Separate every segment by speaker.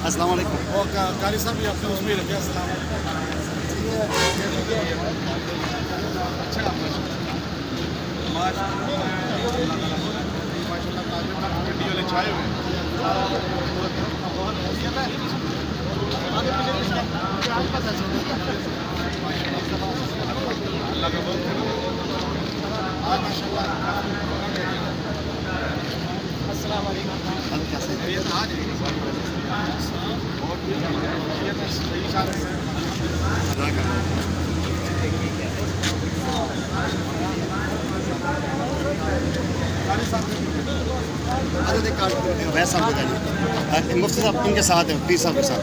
Speaker 1: अस्सलाम वालेकुम।
Speaker 2: और कारी साहब भी अपने उसमें ही रखे। अस्सलाम अच्छा माशाल्लाह गड्डी वाले छाए हुए हैं। अल्लाह का बहुत आज माशाल्लाह अस्सलाम वालेकुम। ये आज बहुत सही साथ है।
Speaker 1: वैसे साहब बताइए, मुफ्ती साहब इनके साथ है, पीर साहब के साथ।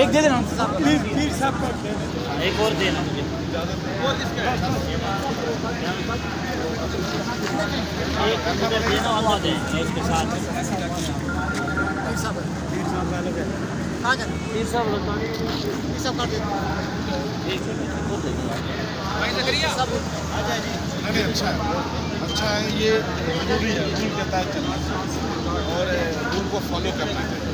Speaker 3: एक दे देना, एक और देना। एक उधर देना और दें उसके साथ। पीर साहब
Speaker 2: नहीं अच्छा है, अच्छा है। ये जरूरी है, रूल के तहत चलना और रूल को फॉलो करना है।